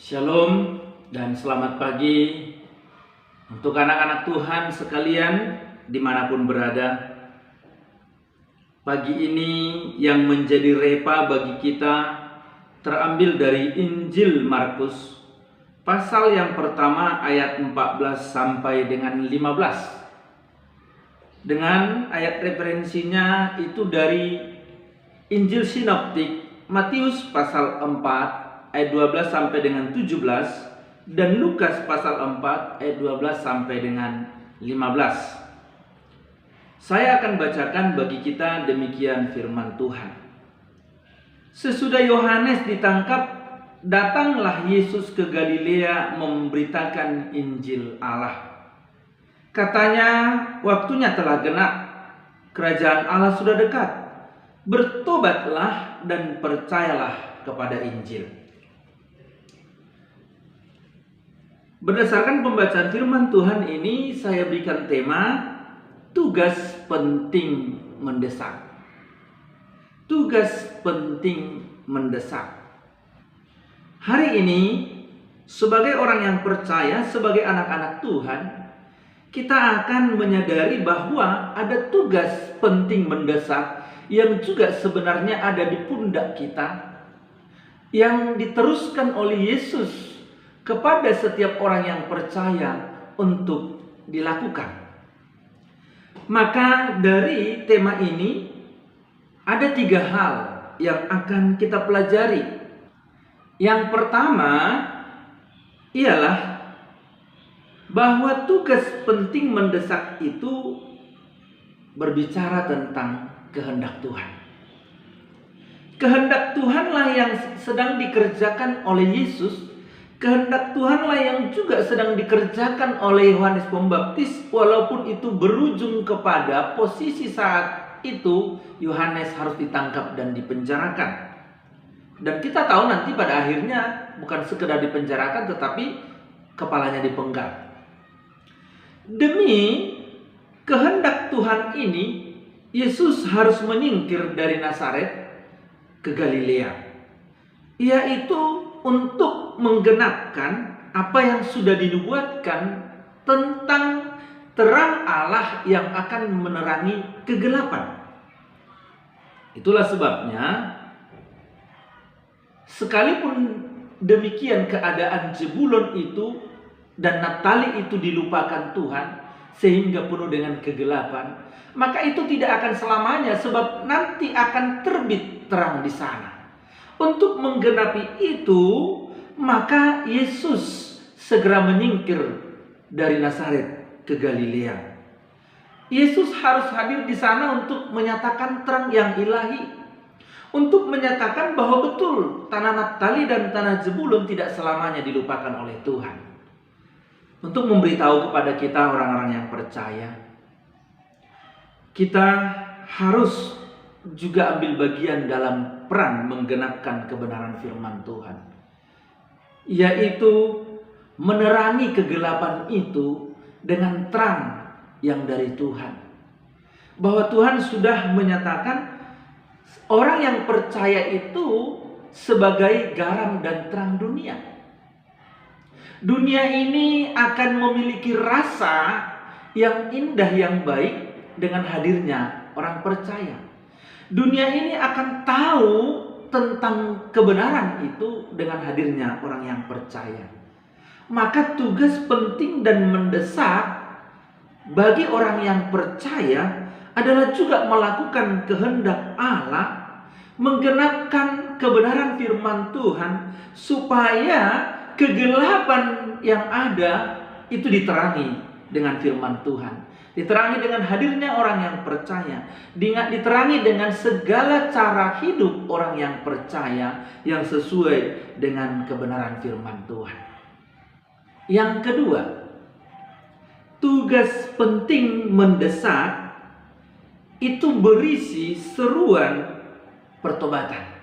Shalom dan selamat pagi untuk anak-anak Tuhan sekalian dimanapun berada. Pagi ini yang menjadi repa bagi kita terambil dari Injil Markus pasal yang pertama ayat 14 sampai dengan 15. Dengan ayat referensinya itu dari Injil Sinoptik Matius pasal 4 ayat 12 sampai dengan 17 dan Lukas pasal 4 ayat 12 sampai dengan 15. Saya akan bacakan bagi kita demikian firman Tuhan. Sesudah Yohanes ditangkap, datanglah Yesus ke Galilea memberitakan Injil Allah. Katanya, waktunya telah genap, kerajaan Allah sudah dekat. Bertobatlah dan percayalah kepada Injil. Berdasarkan pembacaan firman Tuhan ini, saya berikan tema tugas penting mendesak. Tugas penting mendesak. Hari ini, sebagai orang yang percaya, sebagai anak-anak Tuhan, kita akan menyadari bahwa ada tugas penting mendesak yang juga sebenarnya ada di pundak kita, yang diteruskan oleh Yesus kepada setiap orang yang percaya untuk dilakukan. Maka dari tema ini ada 3 hal yang akan kita pelajari. Yang pertama ialah bahwa tugas penting mendesak itu berbicara tentang kehendak Tuhan. Kehendak Tuhanlah yang sedang dikerjakan oleh Yesus. Kehendak Tuhanlah yang juga sedang dikerjakan oleh Yohanes Pembaptis, walaupun itu berujung kepada posisi saat itu Yohanes harus ditangkap dan dipenjarakan. Dan kita tahu nanti pada akhirnya bukan sekedar dipenjarakan, tetapi kepalanya dipenggal. Demi kehendak Tuhan ini, Yesus harus menyingkir dari Nazaret ke Galilea, yaitu untuk menggenapkan apa yang sudah dinubuatkan tentang terang Allah yang akan menerangi kegelapan. Itulah sebabnya, sekalipun demikian keadaan Zebulon itu dan Naftali itu dilupakan Tuhan sehingga penuh dengan kegelapan, maka itu tidak akan selamanya, sebab nanti akan terbit terang di sana. Untuk menggenapi itu, maka Yesus segera menyingkir dari Nazaret ke Galilea. Yesus harus hadir di sana untuk menyatakan terang yang ilahi, untuk menyatakan bahwa betul tanah Naftali dan tanah Zebulun tidak selamanya dilupakan oleh Tuhan. Untuk memberitahu kepada kita orang-orang yang percaya, kita harus juga ambil bagian dalam peran menggenapkan kebenaran firman Tuhan, yaitu menerangi kegelapan itu dengan terang yang dari Tuhan. Bahwa Tuhan sudah menyatakan orang yang percaya itu sebagai garam dan terang dunia. Dunia ini akan memiliki rasa yang indah, yang baik dengan hadirnya orang percaya. Dunia ini akan tahu tentang kebenaran itu dengan hadirnya orang yang percaya. Maka tugas penting dan mendesak bagi orang yang percaya adalah juga melakukan kehendak Allah, menggenapkan kebenaran firman Tuhan, supaya kegelapan yang ada itu diterangi dengan firman Tuhan. Diterangi dengan hadirnya orang yang percaya, diterangi dengan segala cara hidup orang yang percaya yang sesuai dengan kebenaran firman Tuhan. Yang kedua, tugas penting mendesak itu berisi seruan pertobatan.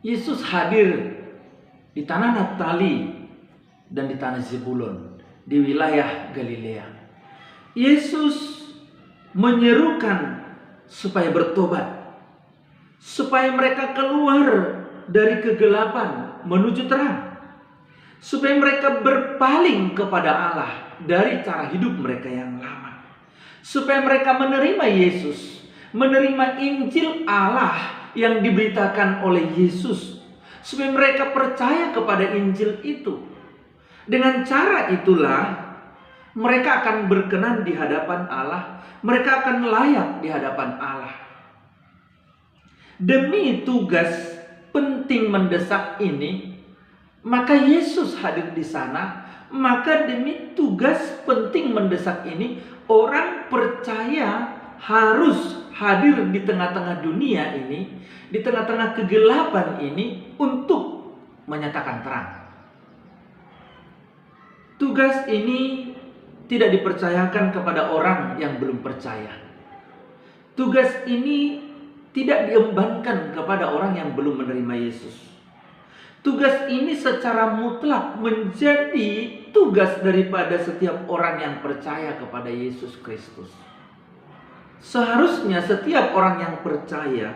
Yesus hadir di tanah Naftali dan di tanah Zebulun, di wilayah Galilea. Yesus menyerukan supaya bertobat, supaya mereka keluar dari kegelapan menuju terang. supaya mereka berpaling kepada Allah dari cara hidup mereka yang lama, supaya mereka menerima Yesus, menerima Injil Allah yang diberitakan oleh Yesus, supaya mereka percaya kepada Injil itu. Dengan cara itulah mereka akan berkenan di hadapan Allah, mereka akan layak di hadapan Allah. Demi tugas penting mendesak ini, maka Yesus hadir di sana. Maka demi tugas penting mendesak ini, orang percaya harus hadir di tengah-tengah dunia ini, di tengah-tengah kegelapan ini, untuk menyatakan terang. Tugas ini tidak dipercayakan kepada orang yang belum percaya. Tugas ini tidak diembankan kepada orang yang belum menerima Yesus. Tugas ini secara mutlak menjadi tugas daripada setiap orang yang percaya kepada Yesus Kristus. Seharusnya setiap orang yang percaya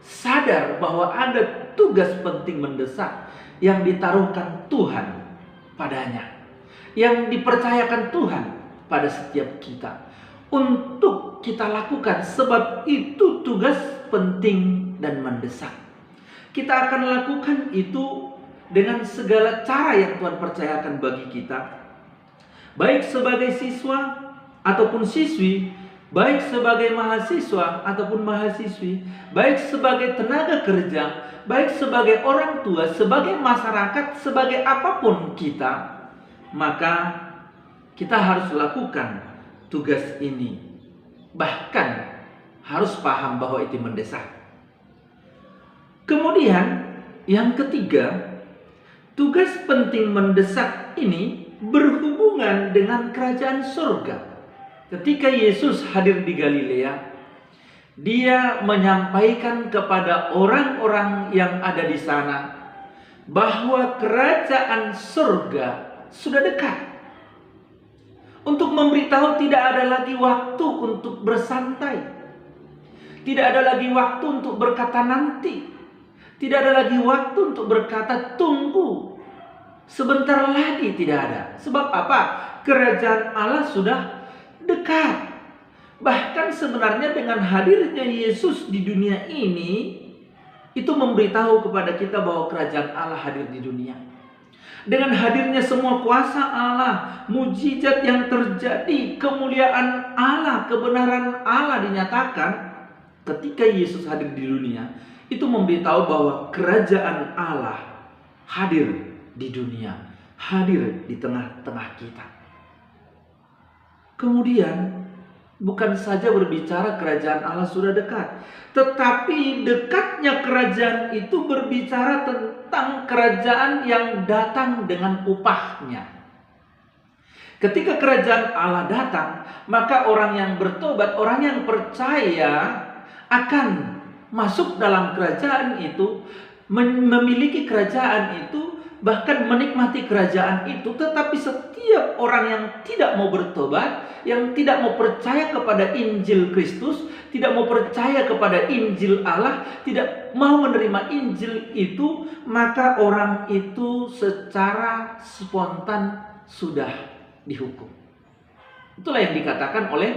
sadar bahwa ada tugas penting mendesak yang ditaruhkan Tuhan padanya, yang dipercayakan Tuhan pada setiap kita untuk kita lakukan, sebab itu tugas penting dan mendesak. Kita akan lakukan itu dengan segala cara yang Tuhan percayakan bagi kita, baik sebagai siswa ataupun siswi, baik sebagai mahasiswa ataupun mahasiswi, baik sebagai tenaga kerja, baik sebagai orang tua, sebagai masyarakat, sebagai apapun kita, maka kita harus lakukan tugas ini. Bahkan harus paham bahwa itu mendesak. Kemudian yang ketiga, tugas penting mendesak ini berhubungan dengan kerajaan surga. Ketika Yesus hadir di Galilea, Dia menyampaikan kepada orang-orang yang ada di sana bahwa kerajaan surga sudah dekat. Untuk memberitahu tidak ada lagi waktu untuk bersantai, tidak ada lagi waktu untuk berkata nanti, tidak ada lagi waktu untuk berkata tunggu, sebentar lagi, tidak ada. Sebab apa? Kerajaan Allah sudah dekat. Bahkan sebenarnya dengan hadirnya Yesus di dunia ini, itu memberitahu kepada kita bahwa kerajaan Allah hadir di dunia. Dengan hadirnya semua kuasa Allah, mujizat yang terjadi, kemuliaan Allah, kebenaran Allah dinyatakan ketika Yesus hadir di dunia, itu memberitahu bahwa kerajaan Allah hadir di dunia, hadir di tengah-tengah kita. Kemudian bukan saja berbicara kerajaan Allah sudah dekat, tetapi dekatnya kerajaan itu berbicara tentang kerajaan yang datang dengan upahnya. Ketika kerajaan Allah datang, maka orang yang bertobat, orang yang percaya akan masuk dalam kerajaan itu, memiliki kerajaan itu, bahkan menikmati kerajaan itu. Tetapi setiap orang yang tidak mau bertobat, yang tidak mau percaya kepada Injil Kristus, tidak mau percaya kepada Injil Allah, tidak mau menerima Injil itu, maka orang itu secara spontan sudah dihukum. Itulah yang dikatakan oleh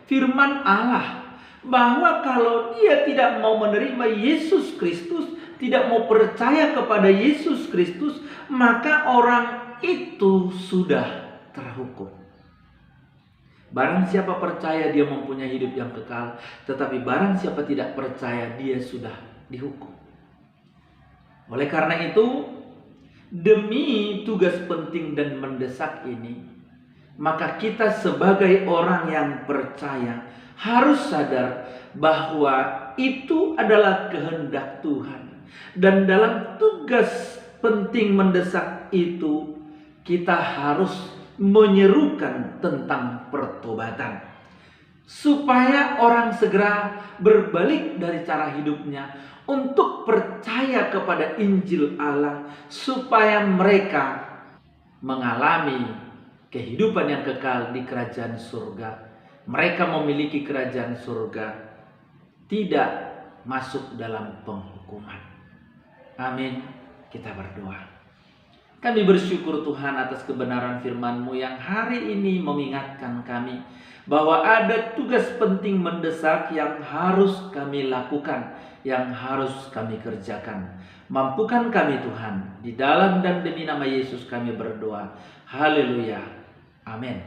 firman Allah, bahwa kalau dia tidak mau menerima Yesus Kristus, tidak mau percaya kepada Yesus Kristus, maka orang itu sudah terhukum. Barang siapa percaya dia mempunyai hidup yang kekal, tetapi barang siapa tidak percaya dia sudah dihukum. Oleh karena itu, demi tugas penting dan mendesak ini, maka kita sebagai orang yang percaya harus sadar bahwa itu adalah kehendak Tuhan. Dan dalam tugas penting mendesak itu, kita harus menyerukan tentang pertobatan, supaya orang segera berbalik dari cara hidupnya untuk percaya kepada Injil Allah, supaya mereka mengalami kehidupan yang kekal di kerajaan surga. Mereka memiliki kerajaan surga, tidak masuk dalam penghukuman. Amin. Kita berdoa. Kami bersyukur Tuhan atas kebenaran firman-Mu yang hari ini mengingatkan kami bahwa ada tugas penting mendesak yang harus kami lakukan, yang harus kami kerjakan. Mampukan kami Tuhan, di dalam dan demi nama Yesus kami berdoa. Haleluya. Amin.